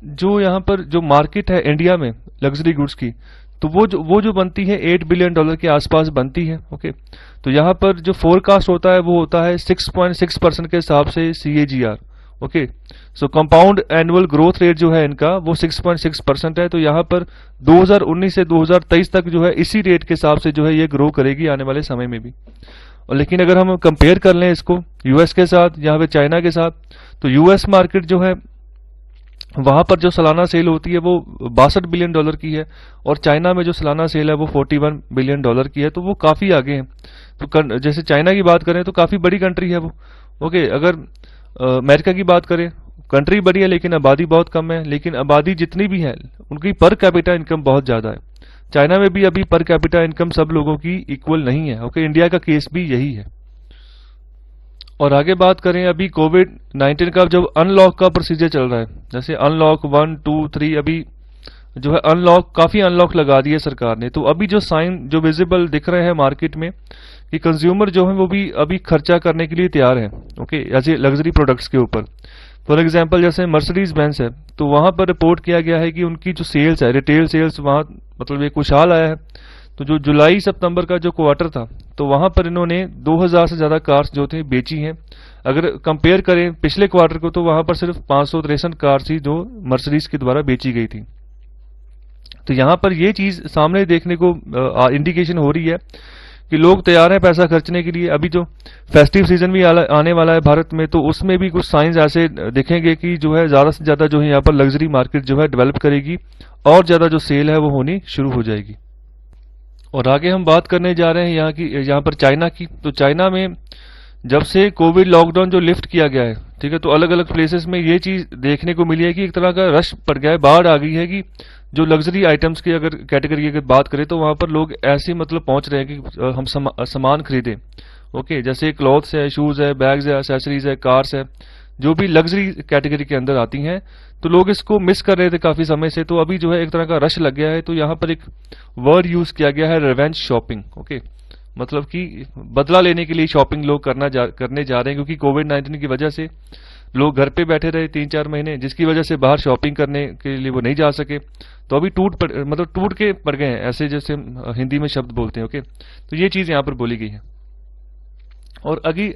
जो यहाँ पर जो मार्केट है इंडिया में लग्जरी गुड्स की, तो वो जो बनती है $8 बिलियन के आसपास बनती है। ओके, तो यहाँ पर जो फोरकास्ट होता है वो होता है 6.6% के हिसाब से CAGR। ओके, सो कंपाउंड एनुअल ग्रोथ रेट जो है इनका वो 6.6% है। तो यहाँ पर 2019 से 2023 तक जो है इसी रेट के हिसाब से जो है ये ग्रो करेगी आने वाले समय में भी। और लेकिन अगर हम कंपेयर कर लें इसको यूएस के साथ या फिर चाइना के साथ, तो यूएस मार्केट जो है वहां पर जो सालाना सेल होती है वो $62 बिलियन की है, और चाइना में जो सालाना सेल है वो $41 बिलियन की है। तो वो काफी आगे हैं। तो जैसे चाइना की बात करें तो काफी बड़ी कंट्री है वो। ओके, अगर अमेरिका की बात करें, कंट्री बड़ी है लेकिन आबादी बहुत कम है, लेकिन आबादी जितनी भी है उनकी पर कैपिटा इनकम बहुत ज्यादा है। चाइना में भी अभी पर कैपिटा इनकम सब लोगों की इक्वल नहीं है। ओके, इंडिया का केस भी यही है। और आगे बात करें, अभी कोविड-19 का जब अनलॉक का प्रोसीजर चल रहा है, जैसे अनलॉक 1, 2, 3 अभी जो है अनलॉक, काफी अनलॉक लगा दिए सरकार ने। तो अभी जो साइन जो विजिबल दिख रहे हैं मार्केट में कि कंज्यूमर जो है वो भी अभी खर्चा करने के लिए तैयार है, ओके, ऐसे लग्जरी प्रोडक्ट्स के ऊपर। फॉर एग्जांपल जैसे मर्सिडीज बेंज है, तो वहां पर रिपोर्ट किया गया है कि उनकी जो सेल्स है, रिटेल सेल्स वहां मतलब एक खुशहाल आया है। तो जो जुलाई सितंबर का जो क्वार्टर था, तो वहां पर इन्होंने 2000 से ज्यादा कार्स जो थे बेची हैं। अगर कंपेयर करें पिछले क्वार्टर को, तो वहां पर सिर्फ 563 कार्स ही जो मर्सिडीज के द्वारा बेची गई थी। तो यहां पर ये चीज सामने देखने को इंडिकेशन हो रही है कि लोग तैयार हैं पैसा खर्चने के लिए। अभी जो फेस्टिव सीजन भी आने वाला है भारत में, तो उसमें भी कुछ साइंस ऐसे दिखेंगे कि जो है ज्यादा से ज्यादा जो है यहाँ पर लग्जरी मार्केट जो है डेवलप करेगी और ज्यादा जो सेल है वो होनी शुरू हो जाएगी। और आगे हम बात करने जा रहे हैं यहाँ पर चाइना की। तो चाइना में जब से कोविड लॉकडाउन जो लिफ्ट किया गया है, ठीक है, तो अलग अलग प्लेसेस में ये चीज देखने को मिली है कि एक तरह का रश पड़ गया है, बाढ़ आ गई है कि जो लग्जरी आइटम्स की अगर कैटेगरी की अगर बात करें, तो वहां पर लोग ऐसे मतलब पहुंच रहे हैं कि हम सामान खरीदें, ओके, जैसे क्लॉथ्स है, शूज है, बैग्स है, एक्सेसरीज है, कार्स है, जो भी लग्जरी कैटेगरी के अंदर आती हैं। तो लोग इसको मिस कर रहे थे काफी समय से, तो अभी जो है एक तरह का रश लग गया है। तो यहाँ पर एक वर्ड यूज किया गया है, रिवेंज शॉपिंग, ओके, मतलब कि बदला लेने के लिए शॉपिंग लोग करने जा रहे हैं, क्योंकि कोविड-19 की वजह से लोग घर पे बैठे रहे 3-4 महीने, जिसकी वजह से बाहर शॉपिंग करने के लिए वो नहीं जा सके। तो अभी टूट के पड़ गए हैं, ऐसे जैसे हिंदी में शब्द बोलते हैं, ओके। तो ये चीज यहाँ पर बोली गई है। और अभी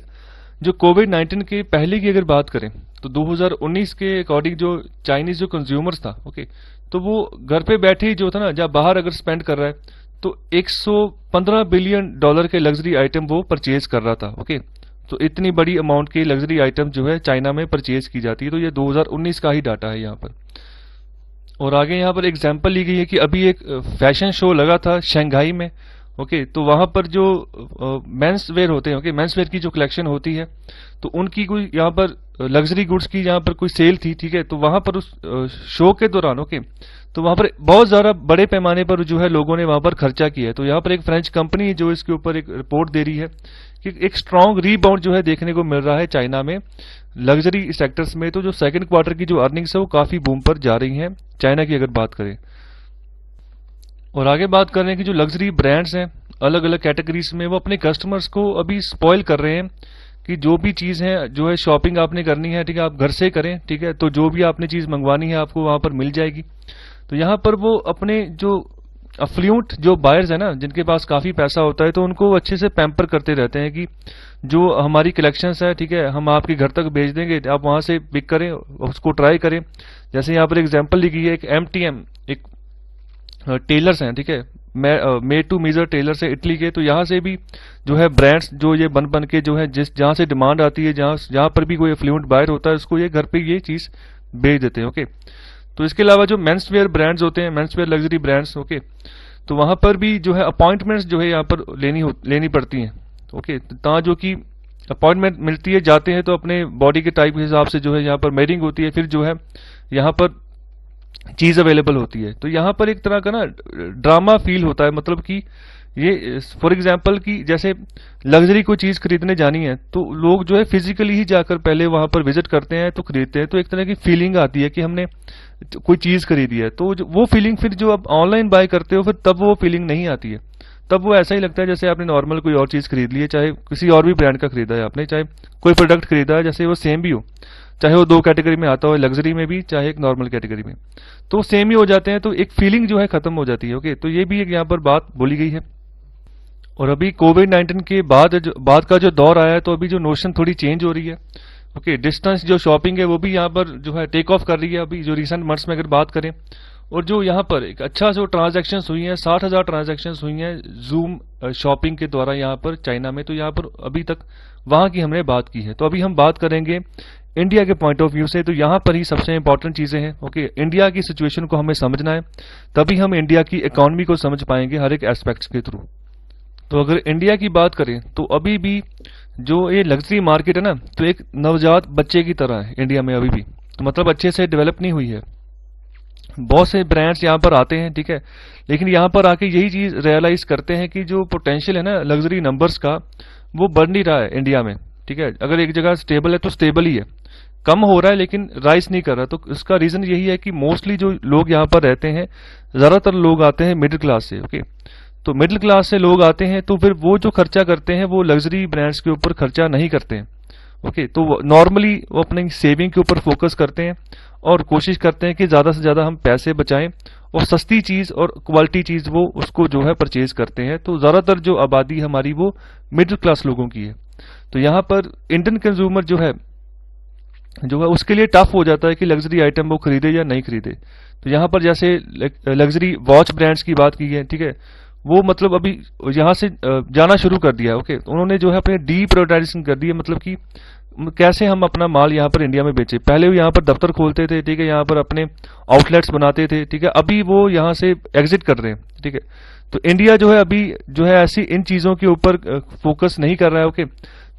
जो कोविड-19 के पहले की अगर बात करें, तो 2019 के अकॉर्डिंग जो चाइनीज जो कंज्यूमर्स था, ओके, तो वो घर पे बैठे ही जो था ना, जब बाहर अगर स्पेंड कर रहा है, तो 115 बिलियन डॉलर के लग्जरी आइटम वो परचेज कर रहा था, ओके। तो इतनी बड़ी अमाउंट की लग्जरी आइटम जो है चाइना में परचेज की जाती है। तो ये 2019 का ही डाटा है यहाँ पर। और आगे यहाँ पर एग्जांपल ली गई है कि अभी एक फैशन शो लगा था शंघाई में, ओके, तो वहां पर जो मेंस वेयर होते हैं, ओके, मेंस वेयर की जो कलेक्शन होती है, तो उनकी कोई यहाँ पर लग्जरी गुड्स की यहाँ पर कोई सेल थी, ठीक है। तो वहां पर उस शो के दौरान, ओके, तो वहां पर बहुत ज्यादा बड़े पैमाने पर जो है लोगों ने वहां पर खर्चा किया है। तो यहाँ पर एक फ्रेंच कंपनी जो इसके ऊपर एक रिपोर्ट दे रही है कि एक स्ट्रॉन्ग रीबाउंड जो है देखने को मिल रहा है चाइना में लग्जरी सेक्टर्स में। तो जो सेकंड क्वार्टर की जो अर्निंग्स है वो काफी बूम पर जा रही हैं चाइना की अगर बात करें। और आगे बात कर रहे हैं कि जो लग्जरी ब्रांड्स हैं अलग अलग कैटेगरीज में, वो अपने कस्टमर्स को अभी स्पॉइल कर रहे हैं कि जो भी चीज है, जो है शॉपिंग आपने करनी है, ठीक है, आप घर से करें, ठीक है, तो जो भी आपने चीज मंगवानी है आपको वहां पर मिल जाएगी। तो यहाँ पर वो अपने जो अफ्लुएंट जो बायर्स है ना, जिनके पास काफी पैसा होता है, तो उनको अच्छे से पैम्पर करते रहते हैं कि जो हमारी कलेक्शंस है, ठीक है, हम आपके घर तक भेज देंगे, आप वहां से पिक करें, उसको ट्राई करें। जैसे यहाँ पर एग्जांपल ली गई है, एक MTM एक टेलर्स हैं, ठीक है, मेड टू मेजर टेलर्स है इटली के। तो यहाँ से भी जो है ब्रांड्स जो ये बन के जो है जहाँ से डिमांड आती है, जहाँ पर भी कोई अफ्लुएंट बायर होता है, उसको ये घर पे ये चीज भेज देते हैं, ओके। तो इसके अलावा जो मेंस वेयर ब्रांड्स होते हैं, men's wear luxury brands, okay, तो वहां पर भी जो है अपॉइंटमेंट्स जो है यहाँ पर लेनी पड़ती हैं, ओके। तो जो कि अपॉइंटमेंट मिलती है, जाते हैं, तो अपने बॉडी के टाइप के हिसाब से जो है यहाँ पर मेयरिंग होती है, फिर जो है यहाँ पर चीज अवेलेबल होती है। तो यहाँ पर एक तरह का ना ड्रामा फील होता है, मतलब कि ये फॉर एग्जांपल कि जैसे लग्जरी कोई चीज खरीदने जानी है, तो लोग जो है फिजिकली ही जाकर पहले वहां पर विजिट करते हैं, तो खरीदते हैं, तो एक तरह की फीलिंग आती है कि हमने कोई चीज खरीदी है। तो वो फीलिंग फिर जो आप ऑनलाइन बाय करते हो, फिर तब वो फीलिंग नहीं आती है। तब वो ऐसा ही लगता है जैसे आपने नॉर्मल कोई और चीज खरीद ली है, चाहे किसी और भी ब्रांड का खरीदा है आपने, चाहे कोई प्रोडक्ट खरीदा है, जैसे वो सेम भी हो, चाहे वो 2 कैटेगरी में आता हो, लग्जरी में भी, चाहे एक नॉर्मल कैटेगरी में, तो सेम ही हो जाते हैं, तो एक फीलिंग जो है खत्म हो जाती है, ओके। तो ये भी एक यहाँ पर बात बोली गई है। और अभी कोविड-19 के बाद का जो दौर आया है, तो अभी जो नोशन थोड़ी चेंज हो रही है, ओके। डिस्टेंस जो शॉपिंग है वो भी यहाँ पर जो है टेक ऑफ कर रही है अभी जो रिसेंट मंथ्स में अगर बात करें। और जो यहाँ पर एक अच्छा जो ट्रांजैक्शन हुई है, 60,000 ट्रांजैक्शन हुई हैं जूम शॉपिंग के द्वारा यहाँ पर चाइना में। तो यहाँ पर अभी तक वहां की हमने बात की है। तो अभी हम बात करेंगे इंडिया के पॉइंट ऑफ व्यू से। तो यहाँ पर ही सबसे इंपॉर्टेंट चीजें हैं, ओके। इंडिया की सिचुएशन को हमें समझना है, तभी हम इंडिया की इकोनॉमी को समझ पाएंगे हर एक एस्पेक्ट्स के थ्रू। तो अगर इंडिया की बात करें, तो अभी भी जो ये लग्जरी मार्केट है ना, तो एक नवजात बच्चे की तरह है इंडिया में अभी भी, तो मतलब अच्छे से डेवलप नहीं हुई है। बहुत से ब्रांड्स यहाँ पर आते हैं, ठीक है, लेकिन यहाँ पर आके यही चीज रियलाइज करते हैं कि जो पोटेंशियल है ना लग्जरी नंबर्स का, वो बढ़ नहीं रहा है इंडिया में, ठीक है। अगर एक जगह स्टेबल है तो स्टेबल ही है, कम हो रहा है लेकिन राइज नहीं कर रहा। तो इसका रीजन यही है कि मोस्टली जो लोग यहाँ पर रहते हैं, ज्यादातर लोग आते हैं मिडिल क्लास से। ओके, तो मिडिल क्लास से लोग आते हैं तो फिर वो जो खर्चा करते हैं वो लग्जरी ब्रांड्स के ऊपर खर्चा नहीं करते हैं। ओके, तो नॉर्मली वो अपनी सेविंग के ऊपर फोकस करते हैं और कोशिश करते हैं कि ज्यादा से ज्यादा हम पैसे बचाएं और सस्ती चीज और क्वालिटी चीज वो उसको जो है परचेज करते हैं। तो ज्यादातर जो आबादी हमारी वो मिडिल क्लास लोगों की है। तो यहाँ पर इंडियन कंज्यूमर जो है उसके लिए टफ हो जाता है कि लग्जरी आइटम वो खरीदे या नहीं खरीदे। तो यहाँ पर जैसे लग्जरी वॉच ब्रांड्स की बात की है, ठीक है, वो मतलब अभी यहाँ से जाना शुरू कर दिया है। ओके, उन्होंने जो है अपने डी प्रायोरिटाइजेशन कर दी है, मतलब कि कैसे हम अपना माल यहाँ पर इंडिया में बेचे। पहले वो यहाँ पर दफ्तर खोलते थे, ठीक है, यहाँ पर अपने आउटलेट्स बनाते थे, ठीक है, अभी वो यहाँ से एग्जिट कर रहे हैं। ठीक है, तो इंडिया जो है अभी जो है ऐसी इन चीजों के ऊपर फोकस नहीं कर रहा है। ओके,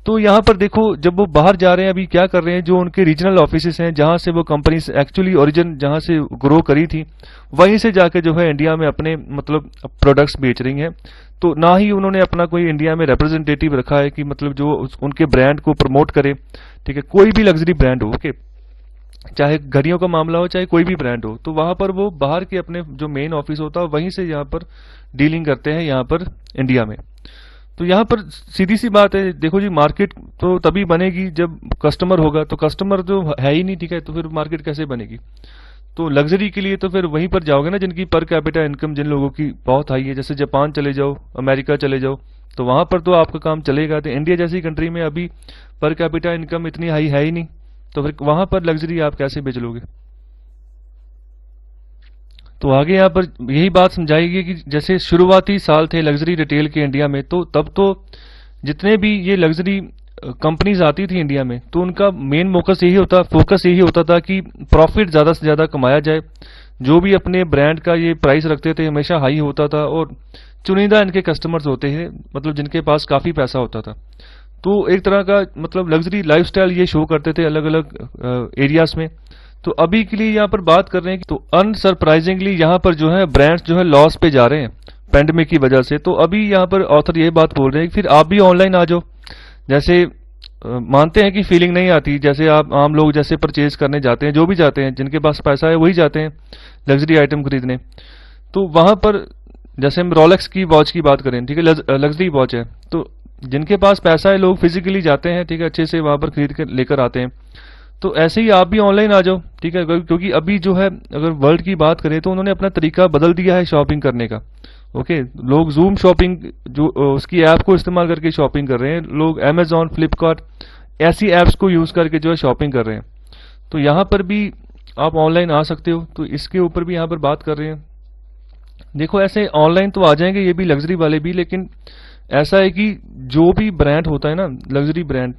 तो यहाँ पर देखो जब वो बाहर जा रहे हैं अभी क्या कर रहे हैं, जो उनके रीजनल ऑफिसेस हैं जहां से वो कंपनीज एक्चुअली ओरिजिन जहां से ग्रो करी थी वहीं से जाके जो है इंडिया में अपने मतलब प्रोडक्ट्स बेच रही हैं। तो ना ही उन्होंने अपना कोई इंडिया में रिप्रेजेंटेटिव रखा है कि मतलब जो उनके ब्रांड को प्रमोट करे। ठीक है, कोई भी लग्जरी ब्रांड हो, ओके, चाहे घड़ियों का मामला हो चाहे कोई भी ब्रांड हो, तो वहां पर वो बाहर के अपने जो मेन ऑफिस होता है वहीं से यहाँ पर डीलिंग करते हैं यहाँ पर इंडिया में। तो यहाँ पर सीधी सी बात है, देखो जी, मार्केट तो तभी बनेगी जब कस्टमर होगा। तो कस्टमर जो है ही नहीं, ठीक है, तो फिर मार्केट कैसे बनेगी। तो लग्जरी के लिए तो फिर वहीं पर जाओगे ना जिनकी पर कैपिटा इनकम जिन लोगों की बहुत हाई है। जैसे जापान चले जाओ, अमेरिका चले जाओ, तो वहां पर तो आपका काम चलेगा। तो इंडिया जैसी कंट्री में अभी पर कैपिटा इनकम इतनी हाई है ही नहीं, तो फिर वहां पर लग्जरी आप कैसे बेच लोगे। तो आगे यहाँ पर यही बात समझाएगी कि जैसे शुरुआती साल थे लग्जरी रिटेल के इंडिया में, तो तब तो जितने भी ये लग्जरी कंपनीज आती थी इंडिया में तो उनका मेन फोकस यही होता था कि प्रॉफिट ज्यादा से ज्यादा कमाया जाए। जो भी अपने ब्रांड का ये प्राइस रखते थे हमेशा हाई होता था और चुनिंदा इनके कस्टमर्स होते हैं, मतलब जिनके पास काफी पैसा होता था। तो एक तरह का मतलब लग्जरी लाइफस्टाइल ये शो करते थे अलग अलग एरियाज में। तो अभी के लिए यहाँ पर बात कर रहे हैं तो अनसरप्राइजिंगली यहाँ पर जो है ब्रांड्स जो है लॉस पे जा रहे हैं पेंडेमिक की वजह से। तो अभी यहाँ पर ऑथर ये बात बोल रहे हैं कि फिर आप भी ऑनलाइन आ जाओ। जैसे मानते हैं कि फीलिंग नहीं आती, जैसे आप आम लोग जैसे परचेज करने जाते हैं, जो भी जाते हैं जिनके पास पैसा है वही जाते हैं लग्जरी आइटम खरीदने। तो वहां पर जैसे हम रोलेक्स की वॉच की बात करें, ठीक है, लग्जरी वॉच है, तो जिनके पास पैसा है लोग फिजिकली जाते हैं, ठीक है, अच्छे से वहां पर खरीद कर लेकर आते हैं। तो ऐसे ही आप भी ऑनलाइन आ जाओ, ठीक है, क्योंकि अभी जो है अगर वर्ल्ड की बात करें तो उन्होंने अपना तरीका बदल दिया है शॉपिंग करने का। ओके, लोग जूम शॉपिंग जो उसकी ऐप को इस्तेमाल करके शॉपिंग कर रहे हैं, लोग अमेजॉन, फ्लिपकार्ट ऐसी ऐप्स को यूज करके जो है शॉपिंग कर रहे हैं। तो यहाँ पर भी आप ऑनलाइन आ सकते हो, तो इसके ऊपर भी यहाँ पर बात कर रहे हैं। देखो ऐसे ऑनलाइन तो आ जाएंगे ये भी लग्जरी वाले भी, लेकिन ऐसा है कि जो भी ब्रांड होता है ना लग्जरी ब्रांड,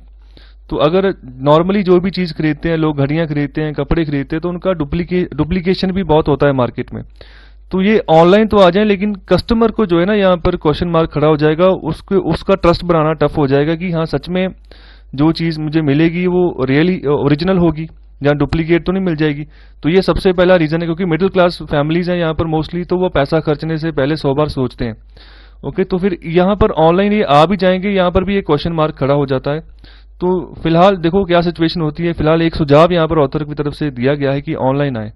तो अगर नॉर्मली जो भी चीज खरीदते हैं लोग, घड़ियां खरीदते हैं, कपड़े खरीदते हैं, तो उनका डुप्लीकेशन भी बहुत होता है मार्केट में। तो ये ऑनलाइन तो आ जाए लेकिन कस्टमर को जो है ना यहाँ पर क्वेश्चन मार्क खड़ा हो जाएगा, उसका ट्रस्ट बनाना टफ हो जाएगा कि हाँ सच में जो चीज मुझे मिलेगी वो रियली ओरिजिनल होगी या डुप्लीकेट तो नहीं मिल जाएगी। तो ये सबसे पहला रीजन है, क्योंकि मिडिल क्लास फैमिलीज हैं यहाँ पर मोस्टली, तो वो पैसा खर्चने से पहले 100 बार सोचते हैं। ओके, तो फिर यहाँ पर ऑनलाइन ये आ भी जाएंगे, यहाँ पर भी एक क्वेश्चन मार्क खड़ा हो जाता है। तो फिलहाल देखो क्या सिचुएशन होती है। फिलहाल एक सुझाव यहाँ पर ऑथर की तरफ से दिया गया है कि ऑनलाइन आए।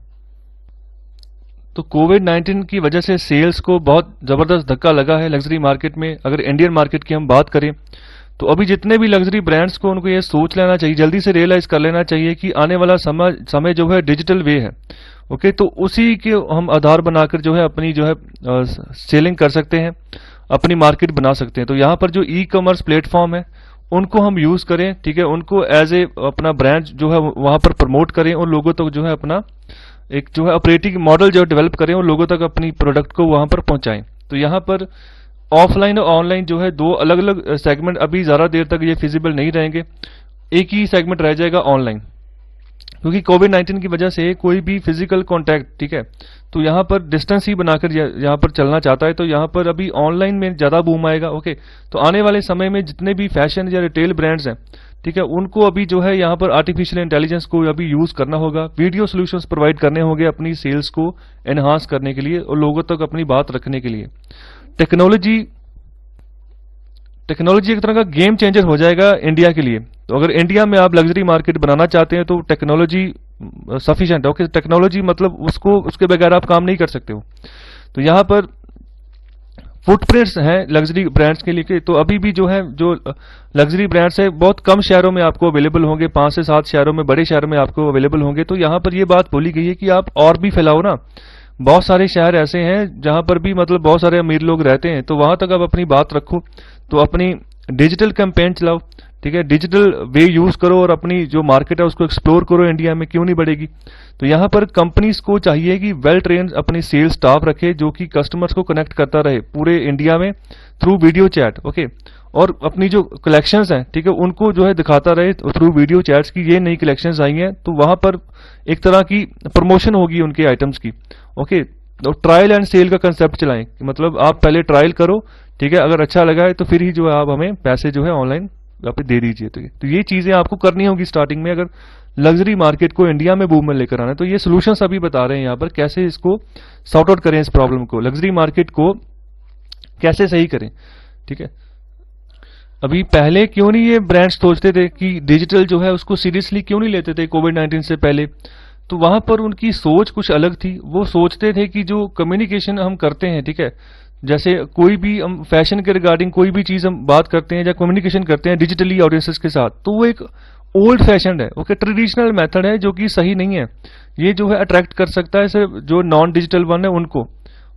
तो कोविड-19 की वजह से सेल्स को बहुत जबरदस्त धक्का लगा है लग्जरी मार्केट में। अगर इंडियन मार्केट की हम बात करें तो अभी जितने भी लग्जरी ब्रांड्स को उनको ये सोच लेना चाहिए, जल्दी से रियलाइज कर लेना चाहिए कि आने वाला समय जो है डिजिटल वे है। ओके, तो उसी के हम आधार बनाकर जो है अपनी जो है सेलिंग कर सकते हैं, अपनी मार्केट बना सकते हैं। तो यहाँ पर जो ई कॉमर्स प्लेटफॉर्म है उनको हम यूज करें, ठीक है, उनको एज ए अपना ब्रांड जो है वहां पर प्रमोट करें और लोगों तक जो है अपना एक जो है ऑपरेटिंग मॉडल जो डेवलप करें और लोगों तक अपनी प्रोडक्ट को वहां पर पहुंचाएं। तो यहाँ पर ऑफलाइन और ऑनलाइन जो है दो अलग अलग सेगमेंट अभी ज्यादा देर तक ये फिजिबल नहीं रहेंगे, एक ही सेगमेंट रह जाएगा ऑनलाइन, क्योंकि कोविड-19 की वजह से कोई भी फिजिकल कॉन्टैक्ट, ठीक है, तो यहाँ पर डिस्टेंस ही बनाकर यहाँ पर चलना चाहता है। तो यहाँ पर अभी ऑनलाइन में ज्यादा बूम आएगा। ओके, तो आने वाले समय में जितने भी फैशन या रिटेल ब्रांड्स हैं, ठीक है, उनको अभी जो है यहाँ पर आर्टिफिशियल इंटेलिजेंस को अभी यूज करना होगा, वीडियो सोल्यूशंस प्रोवाइड करने होंगे अपनी सेल्स को एनहांस करने के लिए और लोगों तक अपनी बात रखने के लिए। टेक्नोलॉजी एक तरह का गेम चेंजर हो जाएगा इंडिया के लिए। तो अगर इंडिया में आप लग्जरी मार्केट बनाना चाहते हैं तो टेक्नोलॉजी सफिशिएंट है। ओके, टेक्नोलॉजी मतलब उसको उसके बगैर आप काम नहीं कर सकते हो। तो यहाँ पर फुटप्रिंट्स हैं लग्जरी ब्रांड्स के लिए। तो अभी भी जो है जो लग्जरी ब्रांड्स है बहुत कम शहरों में आपको अवेलेबल होंगे, 5 से 7 शहरों में, बड़े शहरों में आपको अवेलेबल होंगे। तो यहाँ पर ये बात बोली गई है कि आप और भी फैलाओ ना। बहुत सारे शहर ऐसे हैं जहां पर भी मतलब बहुत सारे अमीर लोग रहते हैं, तो वहां तक आप अपनी बात रखो। तो अपनी डिजिटल कैंपेन चलाओ, ठीक है, डिजिटल वे यूज करो और अपनी जो मार्केट है उसको एक्सप्लोर करो। इंडिया में क्यों नहीं बढ़ेगी। तो यहाँ पर कंपनीज को चाहिए कि वेल ट्रेन अपनी सेल्स स्टाफ रखे जो कि कस्टमर्स को कनेक्ट करता रहे पूरे इंडिया में थ्रू वीडियो चैट। ओके, और अपनी जो कलेक्शंस हैं, ठीक है, उनको जो है दिखाता रहे थ्रू वीडियो चैट्स की ये नई कलेक्शंस आई हैं। तो वहां पर एक तरह की प्रमोशन होगी उनके आइटम्स की। ओके, तो ट्रायल एंड सेल का कंसेप्ट चलाएं, मतलब आप पहले ट्रायल करो, ठीक है, अगर अच्छा लगा है तो फिर ही जो है आप हमें पैसे जो है ऑनलाइन आप दे दीजिए। तो ये चीजें आपको करनी होगी स्टार्टिंग में, अगर लग्जरी मार्केट को इंडिया में बूम में लेकर आना है। तो ये सोल्यूशंस अभी बता रहे हैं यहाँ पर, कैसे इसको सॉर्ट आउट करें, इस प्रॉब्लम को, लग्जरी मार्केट को कैसे सही करें। ठीक है, अभी पहले क्यों नहीं ये ब्रांड्स सोचते थे कि डिजिटल जो है उसको सीरियसली क्यों नहीं लेते थे कोविड-19 से पहले। तो वहां पर उनकी सोच कुछ अलग थी। वो सोचते थे कि जो कम्युनिकेशन हम करते हैं, ठीक है, जैसे कोई भी हम फैशन के रिगार्डिंग कोई भी चीज हम बात करते हैं या कम्युनिकेशन करते हैं डिजिटली ऑडियंसेस के साथ, तो वो एक ओल्ड फैशन है, ओके, ट्रेडिशनल मेथड है जो कि सही नहीं है। ये जो है अट्रैक्ट कर सकता है सिर्फ जो नॉन डिजिटल वन है उनको।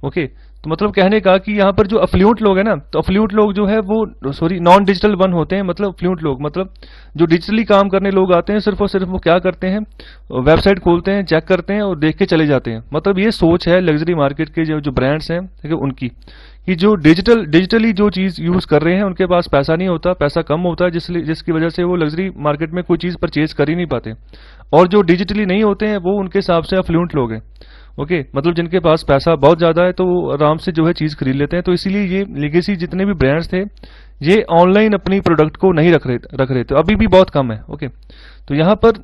ओके, तो मतलब कहने का कि यहाँ पर जो अफ्लुएंट लोग हैं ना, तो अफ्लुएंट लोग जो है वो सॉरी नॉन डिजिटल वन होते हैं, मतलब अफ्लुएंट लोग मतलब जो डिजिटली काम करने लोग आते हैं सिर्फ और सिर्फ वो क्या करते हैं, वेबसाइट खोलते हैं, चेक करते हैं और देख के चले जाते हैं। मतलब ये सोच है लग्जरी मार्केट के जो ब्रांड्स हैं, ठीक है, उनकी, कि जो डिजिटली जो चीज यूज कर रहे हैं उनके पास पैसा नहीं होता, पैसा कम होता है, जिसकी वजह से वो लग्जरी मार्केट में कोई चीज परचेज कर ही नहीं पाते। और जो डिजिटली नहीं होते हैं वो उनके हिसाब से अफ्लुएंट लोग हैं। ओके, मतलब जिनके पास पैसा बहुत ज्यादा है तो वो आराम से जो है चीज खरीद लेते हैं। तो इसीलिए ये लेगेसी जितने भी ब्रांड्स थे ये ऑनलाइन अपनी प्रोडक्ट को नहीं रख रहे थे, अभी भी बहुत कम है। ओके, तो यहाँ पर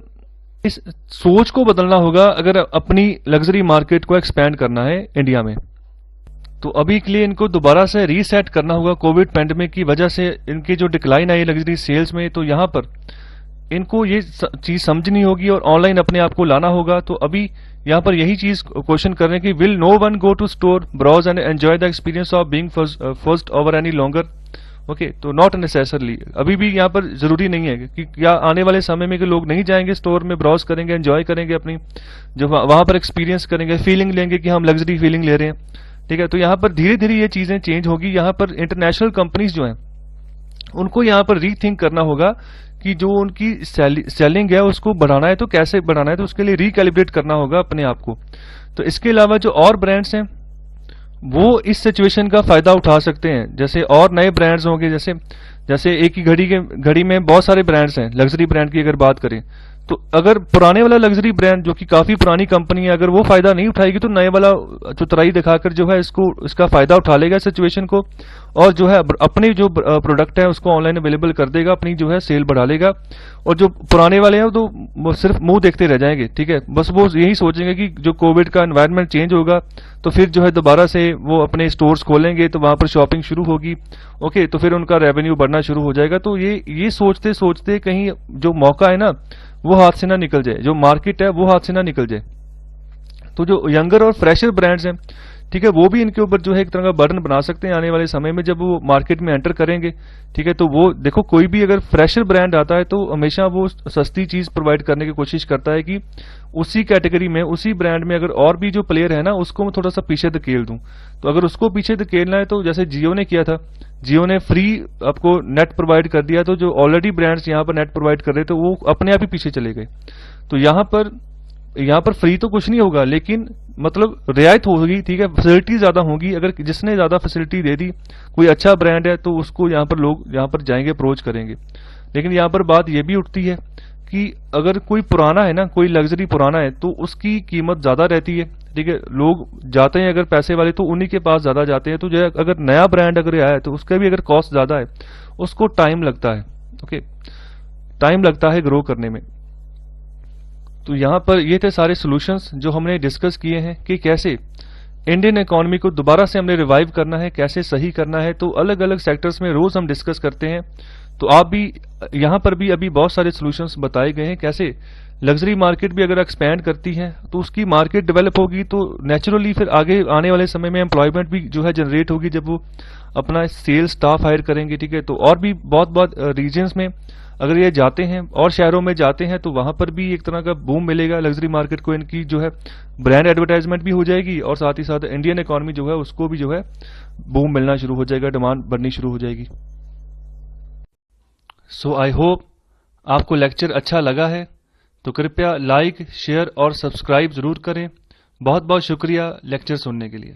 इस सोच को बदलना होगा अगर अपनी लग्जरी मार्केट को एक्सपैंड करना है इंडिया में। तो अभी के लिए इनको दोबारा से रीसेट करना होगा। कोविड पैंडेमिक की वजह से इनकी जो डिक्लाइन आई लग्जरी सेल्स में, तो यहाँ पर इनको ये चीज समझनी होगी और ऑनलाइन अपने आप को लाना होगा। तो अभी यहाँ पर यही चीज क्वेश्चन कर रहे हैं कि will no one go to store browse and enjoy the experience of being first over any longer. Okay, तो नॉट नेसेसरली, अभी भी यहाँ पर जरूरी नहीं है कि क्या आने वाले समय में कि लोग नहीं जाएंगे स्टोर में, ब्राउज करेंगे, एंजॉय करेंगे, अपनी जो वहां पर एक्सपीरियंस करेंगे, फीलिंग लेंगे कि हम लग्जरी फीलिंग ले रहे हैं। ठीक है, तो यहाँ पर धीरे धीरे ये चीजें चेंज होगी। यहाँ पर इंटरनेशनल कंपनीज जो हैं उनको यहाँ पर रीथिंक करना होगा कि जो उनकी सेलिंग है उसको बढ़ाना है तो कैसे बढ़ाना है, तो उसके लिए रिकैलिब्रेट करना होगा अपने आप को। तो इसके अलावा जो और ब्रांड्स हैं वो इस सिचुएशन का फायदा उठा सकते हैं। जैसे और नए ब्रांड्स होंगे, जैसे जैसे एक ही घड़ी में बहुत सारे ब्रांड्स हैं। लग्जरी ब्रांड की अगर बात करें तो अगर पुराने वाला लग्जरी ब्रांड जो कि काफी पुरानी कंपनी है अगर वो फायदा नहीं उठाएगी तो नए वाला चतुराई दिखाकर जो है इसका फायदा उठा लेगा सिचुएशन को, और जो है अपने जो प्रोडक्ट है उसको ऑनलाइन अवेलेबल कर देगा, अपनी जो है सेल बढ़ा लेगा। और जो पुराने वाले हैं तो वो सिर्फ मुंह देखते रह जाएंगे। ठीक है, बस वो यही सोचेंगे कि जो कोविड का एनवायरनमेंट चेंज होगा तो फिर जो है दोबारा से वो अपने स्टोर्स खोलेंगे तो वहां पर शॉपिंग शुरू होगी। ओके, तो फिर उनका रेवेन्यू बढ़ना शुरू हो जाएगा। तो ये सोचते सोचते कहीं जो मौका है ना वो हाथ से ना निकल जाए, जो मार्केट है वो हाथ से ना निकल जाए। तो जो यंगर और फ्रेशर ब्रांड्स हैं, ठीक है, वो भी इनके ऊपर जो है एक तरह का बर्डन बना सकते हैं आने वाले समय में जब वो मार्केट में एंटर करेंगे। ठीक है, तो वो देखो कोई भी अगर फ्रेशर ब्रांड आता है तो हमेशा वो सस्ती चीज प्रोवाइड करने की कोशिश करता है कि उसी कैटेगरी में उसी ब्रांड में अगर और भी जो प्लेयर है ना उसको मैं थोड़ा सा पीछे धकेल दूं। तो अगर उसको पीछे धकेलना है तो जैसे जियो ने किया था, जियो ने फ्री आपको नेट प्रोवाइड कर दिया, तो जो ऑलरेडी ब्रांड्स यहाँ पर नेट प्रोवाइड कर रहे थे वो अपने आप ही पीछे चले गए। तो यहाँ पर फ्री तो कुछ नहीं होगा लेकिन मतलब रियायत होगी, ठीक है, फैसिलिटी ज्यादा होगी। अगर जिसने ज्यादा फैसिलिटी दे दी, कोई अच्छा ब्रांड है तो उसको यहाँ पर लोग यहाँ पर जाएंगे, अप्रोच करेंगे। लेकिन यहाँ पर बात यह भी उठती है कि अगर कोई पुराना है ना, कोई लग्जरी पुराना है तो उसकी कीमत ज्यादा रहती है। ठीक है, लोग जाते हैं अगर पैसे वाले तो उन्हीं के पास ज्यादा जाते हैं। तो जो अगर नया ब्रांड अगर आया है तो उसका भी अगर कॉस्ट ज्यादा है, उसको टाइम लगता है। ओके, टाइम लगता है ग्रो करने में। तो यहाँ पर ये थे सारे सॉल्यूशंस जो हमने डिस्कस किए हैं कि कैसे इंडियन इकोनॉमी को दोबारा से हमने रिवाइव करना है, कैसे सही करना है, तो अलग अलग सेक्टर्स में रोज हम डिस्कस करते हैं। तो आप भी यहाँ पर भी अभी बहुत सारे सॉल्यूशंस बताए गए हैं, कैसे लग्जरी मार्केट भी अगर एक्सपैंड करती है तो उसकी मार्केट डेवलप होगी, तो नेचुरली फिर आगे आने वाले समय में एम्प्लॉयमेंट भी जो है जनरेट होगी जब वो अपना सेल्स स्टाफ हायर करेंगे, ठीक है। तो और भी बहुत बहुत रीजन्स में अगर ये जाते हैं और शहरों में जाते हैं तो वहां पर भी एक तरह का बूम मिलेगा लग्जरी मार्केट को, इनकी जो है ब्रांड एडवर्टाइजमेंट भी हो जाएगी और साथ ही साथ इंडियन इकोनॉमी जो है उसको भी जो है बूम मिलना शुरू हो जाएगा, डिमांड बढ़नी शुरू हो जाएगी। सो आई होप आपको लेक्चर अच्छा लगा है, तो कृपया लाइक शेयर और सब्सक्राइब जरूर करें। बहुत बहुत शुक्रिया लेक्चर सुनने के लिए।